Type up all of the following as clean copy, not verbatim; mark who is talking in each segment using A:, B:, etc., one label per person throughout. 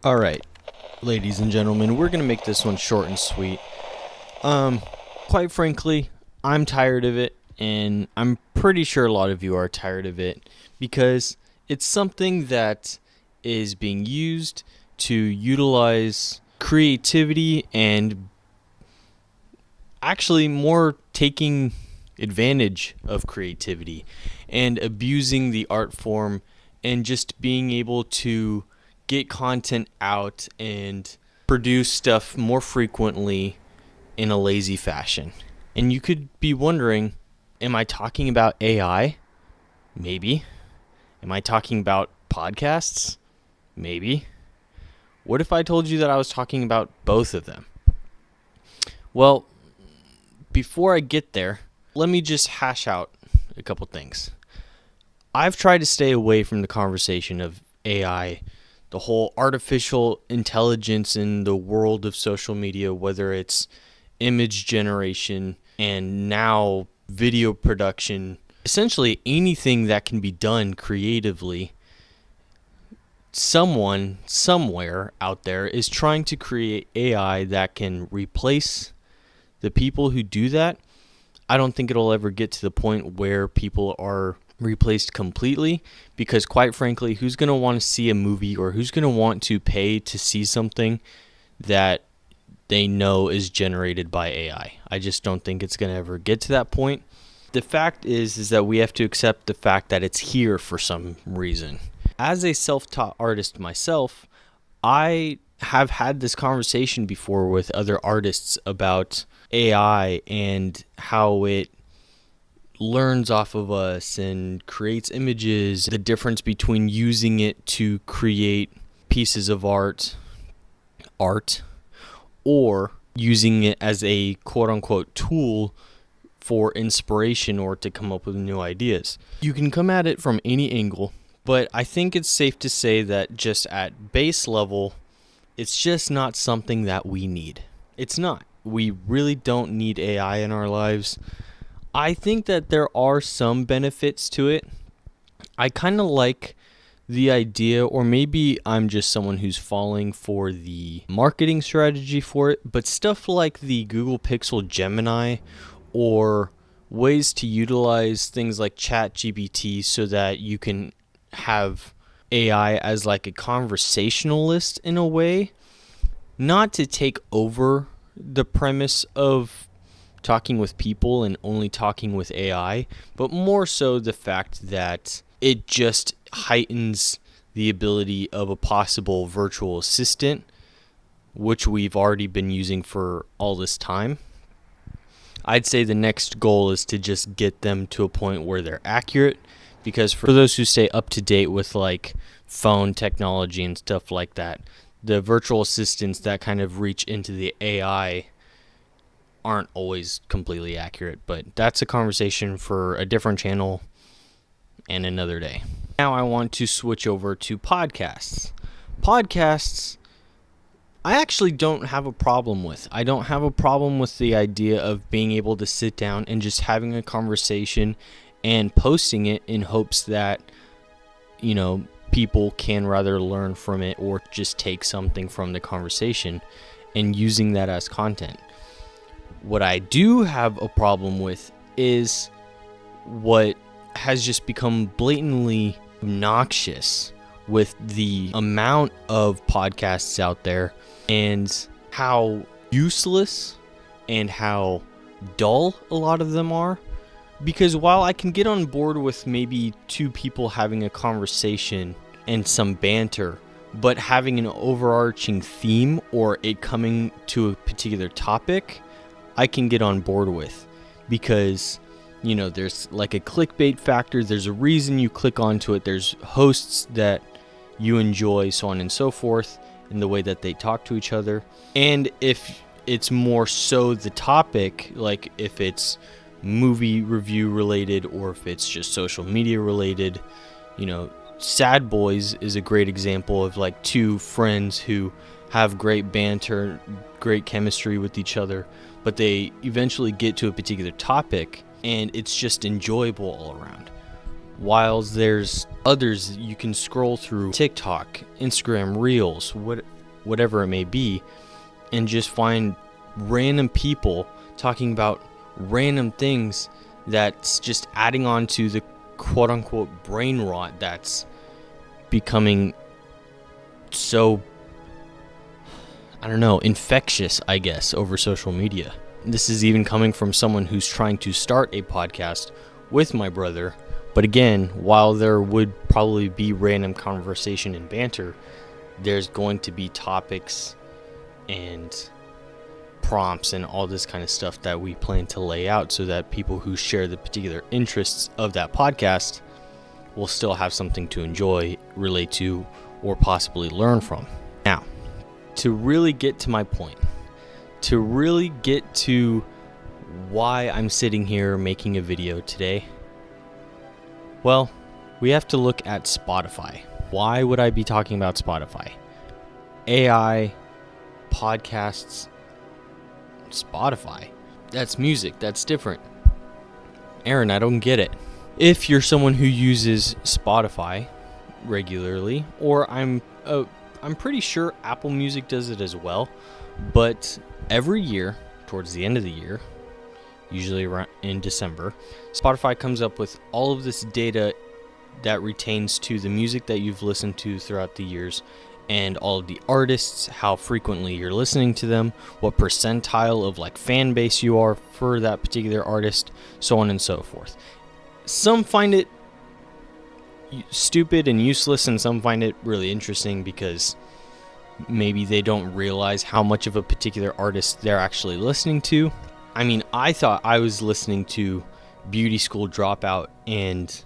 A: Alright, ladies and gentlemen, we're going to make this one short and sweet. Quite frankly, I'm tired of it, and I'm pretty sure a lot of you are tired of it, because it's something that is being used to utilize creativity and actually more taking advantage of creativity and abusing the art form and just being able to get content out and produce stuff more frequently in a lazy fashion. And you could be wondering, am I talking about AI? Maybe. Am I talking about podcasts? Maybe. What if I told you that I was talking about both of them? Well, before I get there, let me just hash out a couple things. I've tried to stay away from the conversation of AI, the whole artificial intelligence in the world of social media, whether it's image generation and now video production, essentially anything that can be done creatively. Someone somewhere out there is trying to create AI that can replace the people who do that. I don't think it'll ever get to the point where people are replaced completely, because quite frankly, who's going to want to see a movie, or who's going to want to pay to see something that they know is generated by AI? I just don't think it's going to ever get to that point. The fact is that we have to accept the fact that it's here for some reason. As a self-taught artist myself, I have had this conversation before with other artists about AI and how it learns off of us and creates images, the difference between using it to create pieces of art, or using it as a quote-unquote tool for inspiration or to come up with new ideas. You can come at it from any angle, but I think it's safe to say that just at base level, it's just not something that we need. It's not. We really don't need AI in our lives. I think that there are some benefits to it. I kind of like the idea, or maybe I'm just someone who's falling for the marketing strategy for it, but stuff like the Google Pixel Gemini, or ways to utilize things like ChatGPT so that you can have AI as like a conversationalist in a way, not to take over the premise of talking with people and only talking with AI, but more so the fact that it just heightens the ability of a possible virtual assistant, which we've already been using for all this time. I'd say the next goal is to just get them to a point where they're accurate, because for those who stay up to date with like phone technology and stuff like that, the virtual assistants that kind of reach into the AI aren't always completely accurate, but that's a conversation for a different channel and another day. Now I want to switch over to podcasts. Podcasts, I actually don't have a problem with. I don't have a problem with the idea of being able to sit down and just having a conversation and posting it in hopes that, people can rather learn from it or just take something from the conversation and using that as content. What I do have a problem with is what has just become blatantly obnoxious with the amount of podcasts out there, and how useless and how dull a lot of them are. Because while I can get on board with maybe two people having a conversation and some banter, but having an overarching theme or it coming to a particular topic, I can get on board with, because there's like a clickbait factor. There's a reason you click onto it. There's hosts that you enjoy, so on and so forth, in the way that they talk to each other. And if it's more so the topic, like if it's movie review related or if it's just social media related, Sad Boys is a great example of like two friends who have great banter, great chemistry with each other, but they eventually get to a particular topic and it's just enjoyable all around. while there's others you can scroll through TikTok, Instagram Reels, whatever it may be, and just find random people talking about random things that's just adding on to the quote-unquote brain rot that's becoming so, I don't know, infectious, I guess, over social media. This is even coming from someone who's trying to start a podcast with my brother. But again, while there would probably be random conversation and banter, there's going to be topics and prompts and all this kind of stuff that we plan to lay out so that people who share the particular interests of that podcast will still have something to enjoy, relate to, or possibly learn from. Now, to really get to my point, to really get to why I'm sitting here making a video today, well, we have to look at Spotify. Why would I be talking about Spotify? AI, podcasts, Spotify. That's music. That's different. Aaron, I don't get it. If you're someone who uses Spotify regularly, or I'm pretty sure Apple Music does it as well, but every year, towards the end of the year, usually around in December, Spotify comes up with all of this data that retains to the music that you've listened to throughout the years, and all of the artists, how frequently you're listening to them, what percentile of like fan base you are for that particular artist, so on and so forth. Some find it stupid and useless, and some find it really interesting because maybe they don't realize how much of a particular artist they're actually listening to. I mean, I thought I was listening to Beauty School Dropout and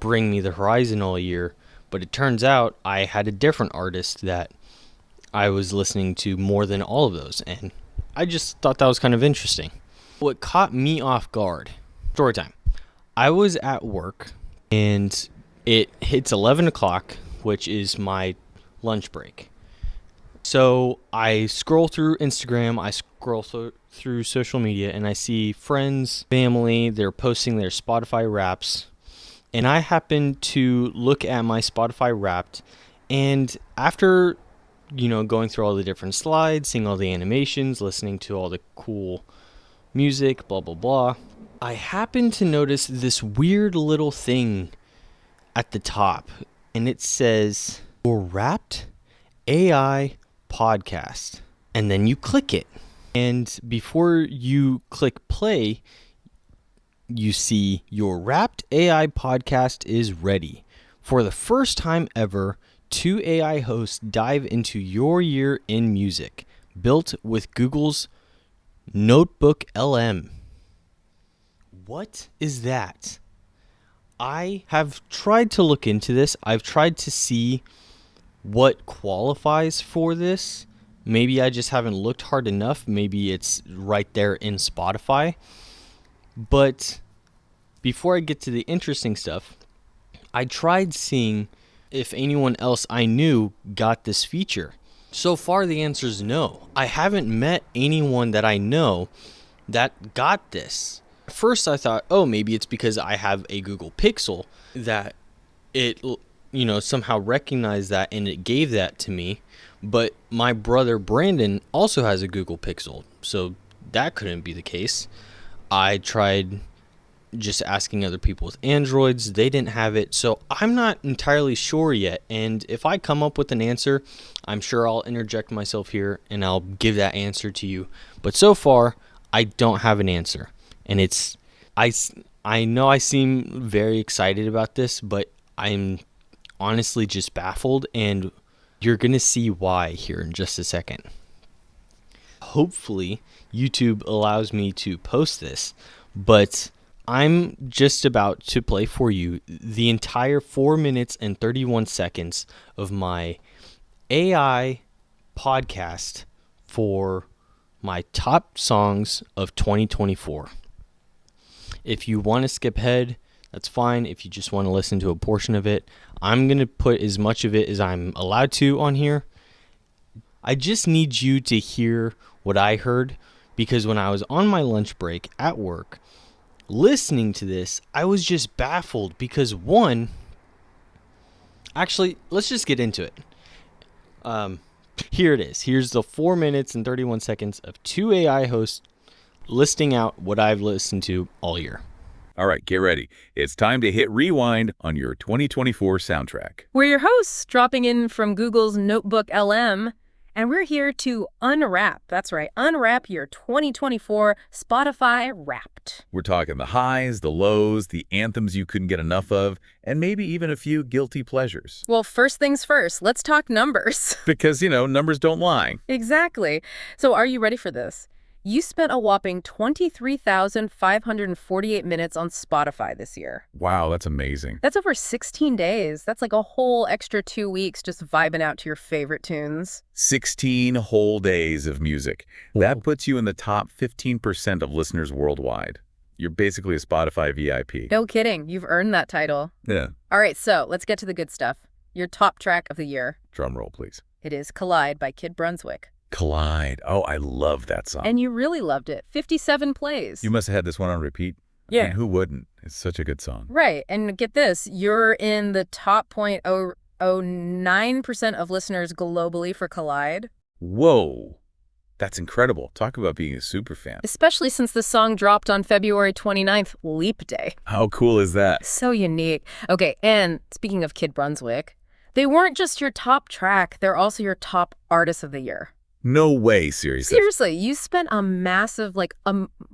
A: Bring Me the Horizon all year, but it turns out I had a different artist that I was listening to more than all of those, and I just thought that was kind of interesting. What caught me off guard, story time. I was at work, and it hits 11 o'clock, which is my lunch break. So I scroll through Instagram, I scroll through social media, and I see friends, family, they're posting their Spotify Wraps. And I happened to look at my Spotify Wrapped, and after, going through all the different slides, seeing all the animations, listening to all the cool music, blah, blah, blah, I happened to notice this weird little thing at the top, and it says, your Wrapped AI podcast. And then you click it. And before you click play, you see your Wrapped AI podcast is ready. For the first time ever, 2 AI hosts dive into your year in music, built with Google's Notebook LM. What is that? I have tried to look into this. I've tried to see what qualifies for this. Maybe I just haven't looked hard enough. Maybe it's right there in Spotify. But before I get to the interesting stuff, I tried seeing if anyone else I knew got this feature. So far, the answer is no. I haven't met anyone that I know that got this. At first, I thought, maybe it's because I have a Google Pixel that it, somehow recognized that and it gave that to me. But my brother Brandon also has a Google Pixel, so that couldn't be the case. I tried just asking other people with Androids. They didn't have it, so I'm not entirely sure yet. And if I come up with an answer, I'm sure I'll interject myself here and I'll give that answer to you. But so far, I don't have an answer. And I know I seem very excited about this, but I'm honestly just baffled, and you're going to see why here in just a second. Hopefully, YouTube allows me to post this, but I'm just about to play for you the entire 4 minutes and 31 seconds of my AI podcast for my top songs of 2024. If you want to skip ahead, that's fine. If you just want to listen to a portion of it, I'm going to put as much of it as I'm allowed to on here. I just need you to hear what I heard, because when I was on my lunch break at work, listening to this, I was just baffled because actually, let's just get into it. Here it is. Here's the 4 minutes and 31 seconds of two AI hosts listing out what I've listened to all year.
B: All right, get ready. It's time to hit rewind on your 2024 soundtrack.
C: We're your hosts, dropping in from Google's Notebook LM, and we're here to unwrap your 2024 Spotify Wrapped.
B: We're talking the highs, the lows, the anthems you couldn't get enough of, and maybe even a few guilty pleasures.
C: Well, first things first, let's talk numbers.
B: Because, numbers don't lie.
C: Exactly. So are you ready for this? You spent a whopping 23,548 minutes on Spotify this year.
B: Wow, that's amazing.
C: That's over 16 days. That's like a whole extra 2 weeks just vibing out to your favorite tunes.
B: 16 whole days of music. That puts you in the top 15% of listeners worldwide. You're basically a Spotify VIP.
C: No kidding. You've earned that title.
B: Yeah.
C: All right, so let's get to the good stuff. Your top track of the year.
B: Drum roll, please.
C: It is Collide by Kid Brunswick.
B: Collide. Oh, I love that song.
C: And you really loved it. 57 plays.
B: You must have had this one on repeat.
C: Yeah.
B: And who wouldn't? It's such a good song.
C: Right. And get this, you're in the top 0.009% of listeners globally for Collide.
B: Whoa. That's incredible. Talk about being a super fan.
C: Especially since the song dropped on February 29th, Leap Day.
B: How cool is that?
C: So unique. Okay, and speaking of Kid Brunswick, they weren't just your top track, they're also your top artist of the year.
B: No way, seriously.
C: Seriously, you spent a massive,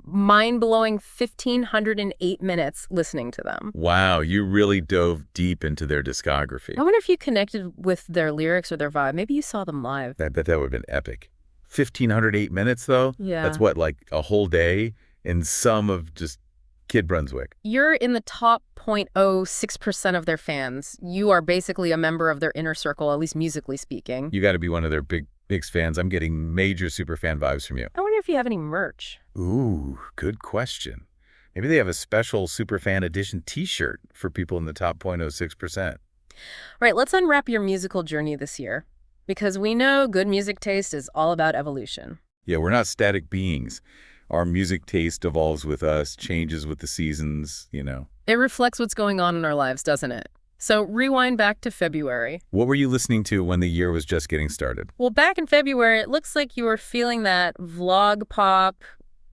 C: mind-blowing 1,508 minutes listening to them.
B: Wow, you really dove deep into their discography.
C: I wonder if you connected with their lyrics or their vibe. Maybe you saw them live.
B: I bet that would have been epic. 1,508 minutes, though?
C: Yeah.
B: That's what, like a whole day in some of just Kid Brunswick.
C: You're in the top 0.06% of their fans. You are basically a member of their inner circle, at least musically speaking.
B: You got to be one of their big fans. I'm getting major super fan vibes from you.
C: I wonder if you have any merch.
B: Ooh, good question. Maybe they have a special Superfan Edition t-shirt for people in the top 0.06%.
C: All right, let's unwrap your musical journey this year. Because we know good music taste is all about evolution.
B: Yeah, we're not static beings. Our music taste evolves with us, changes with the seasons,
C: It reflects what's going on in our lives, doesn't it? So rewind back to February.
B: What were you listening to when the year was just getting started?
C: Well, back in February, it looks like you were feeling that vlog pop,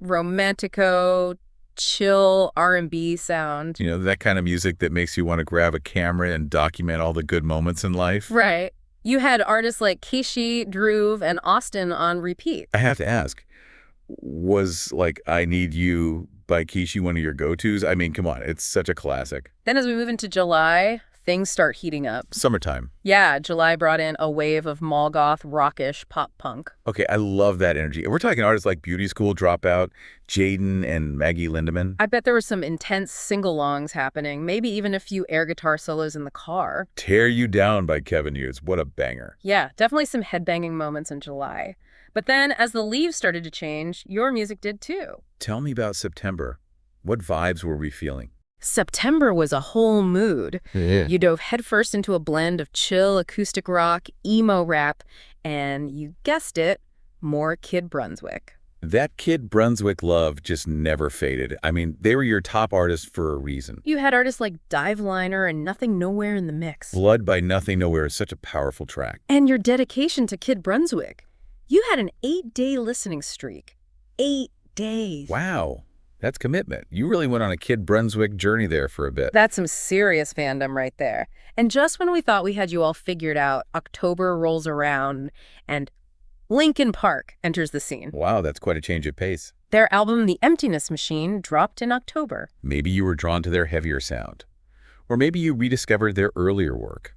C: romantico, chill R&B sound.
B: That kind of music that makes you want to grab a camera and document all the good moments in life.
C: Right. You had artists like Keishi, Dhruv, and Austin on repeat.
B: I have to ask, was I Need You by Keishi one of your go-tos? I mean, come on, it's such a classic.
C: Then as we move into July, things start heating up.
B: Summertime.
C: Yeah, July brought in a wave of mall goth, rockish pop punk.
B: Okay, I love that energy. We're talking artists like Beauty School Dropout, Jaden, and Maggie Lindemann.
C: I bet there were some intense sing-alongs happening, maybe even a few air guitar solos in the car.
B: Tear You Down by Kevin Hughes. What a banger.
C: Yeah, definitely some headbanging moments in July. But then as the leaves started to change, your music did too.
B: Tell me about September. What vibes were we feeling?
C: September was a whole mood.
B: Yeah.
C: You dove headfirst into a blend of chill acoustic rock, emo rap, and you guessed it, more Kid Brunswick.
B: That Kid Brunswick love just never faded. I mean, they were your top artists for a reason.
C: You had artists like Dive Liner and Nothing Nowhere in the mix.
B: Blood by Nothing Nowhere is such a powerful track.
C: And your dedication to Kid Brunswick. You had an 8-day listening streak. 8 days.
B: Wow. That's commitment. You really went on a Kid Brunswick journey there for a bit.
C: That's some serious fandom right there. And just when we thought we had you all figured out, October rolls around and Linkin Park enters the scene.
B: Wow, that's quite a change of pace.
C: Their album, The Emptiness Machine, dropped in October.
B: Maybe you were drawn to their heavier sound. Or maybe you rediscovered their earlier work.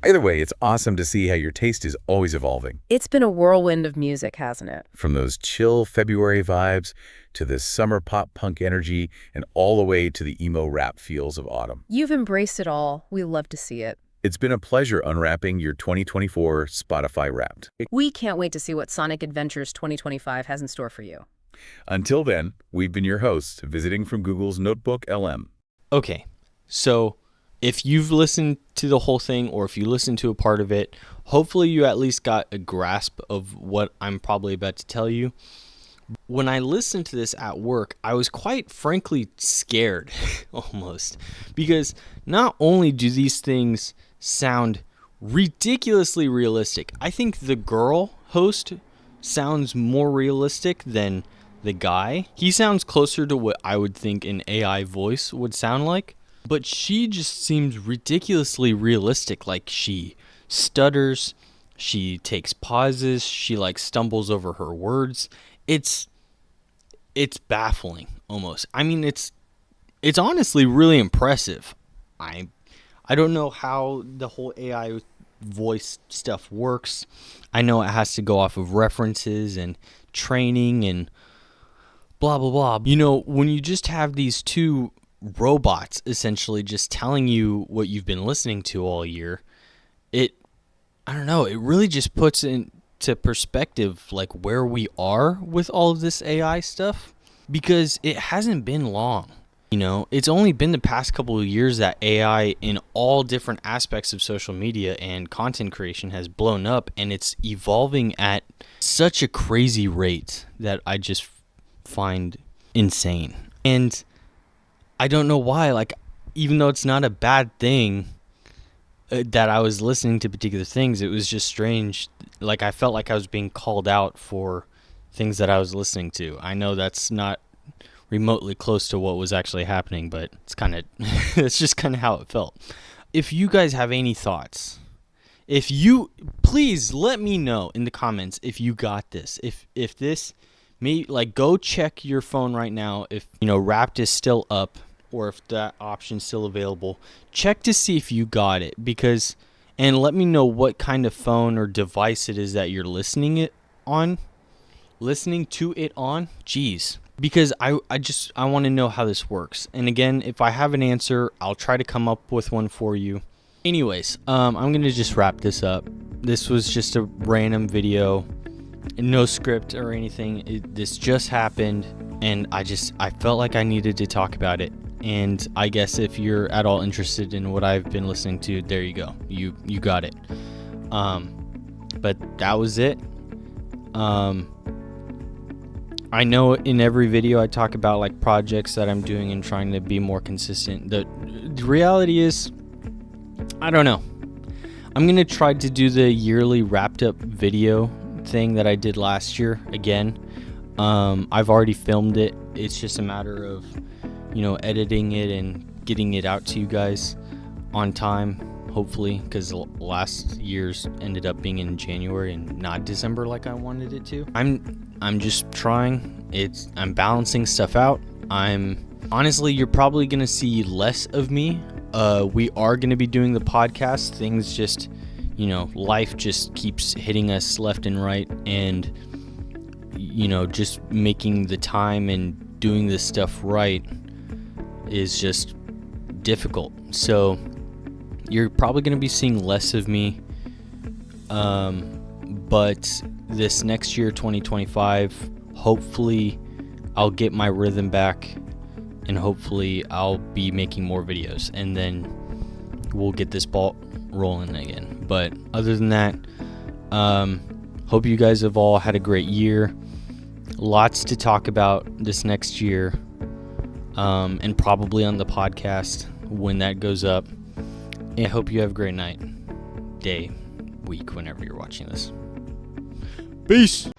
B: Either way, it's awesome to see how your taste is always evolving.
C: It's been a whirlwind of music, hasn't it?
B: From those chill February vibes to this summer pop punk energy and all the way to the emo rap feels of autumn.
C: You've embraced it all. We love to see it.
B: It's been a pleasure unwrapping your 2024 Spotify Wrapped.
C: We can't wait to see what Sonic Adventures 2025 has in store for you.
B: Until then, we've been your hosts, visiting from Google's Notebook LM.
A: Okay, so if you've listened to the whole thing or if you listened to a part of it, hopefully you at least got a grasp of what I'm probably about to tell you. When I listened to this at work, I was quite frankly scared almost, because not only do these things sound ridiculously realistic, I think the girl host sounds more realistic than the guy. He sounds closer to what I would think an AI voice would sound like, but she just seems ridiculously realistic. Like, she stutters, she takes pauses, she like stumbles over her words. It's baffling almost. I mean, it's honestly really impressive. I don't know how the whole AI voice stuff works. I know it has to go off of references and training and blah blah blah. You know, when you just have these two robots essentially just telling you what you've been listening to all year, I don't know, it really just puts into perspective like where we are with all of this AI stuff, because it hasn't been long. You know, it's only been the past couple of years that AI in all different aspects of social media and content creation has blown up, and it's evolving at such a crazy rate that I just find insane. And I don't know why, like, even though it's not a bad thing that I was listening to particular things, it was just strange. Like, I felt like I was being called out for things that I was listening to. I know that's not remotely close to what was actually happening, but it's kind of it's just kind of how it felt. If you guys have any thoughts, please let me know in the comments if you got this. If this may, like, go check your phone right now if, you know, Wrapped is still up or if that option's still available. Check to see if you got it, and let me know what kind of phone or device it is that you're listening to it on. Jeez. Because I want to know how this works. And again, if I have an answer, I'll try to come up with one for you. Anyways, I'm going to just wrap this up. This was just a random video, no script or anything. This just happened, and I felt like I needed to talk about it. And I guess if you're at all interested in what I've been listening to, there you go. You got it. But that was it. I know in every video I talk about like projects that I'm doing and trying to be more consistent. The reality is, I don't know. I'm going to try to do the yearly wrapped up video thing that I did last year again. I've already filmed it. It's just a matter of, you know, editing it and getting it out to you guys on time, hopefully, because last year's ended up being in January and not December like I wanted it to. I'm just trying. I'm balancing stuff out. Honestly, you're probably going to see less of me. We are going to be doing the podcast. Things just, you know, life just keeps hitting us left and right, and, you know, just making the time and doing this stuff right is just difficult. So you're probably going to be seeing less of me. But this next year, 2025, hopefully I'll get my rhythm back, and hopefully I'll be making more videos, and then we'll get this ball rolling again. But other than that, hope you guys have all had a great year. Lots to talk about this next year, and probably on the podcast when that goes up. And I hope you have a great night, day, week, whenever you're watching this. Peace.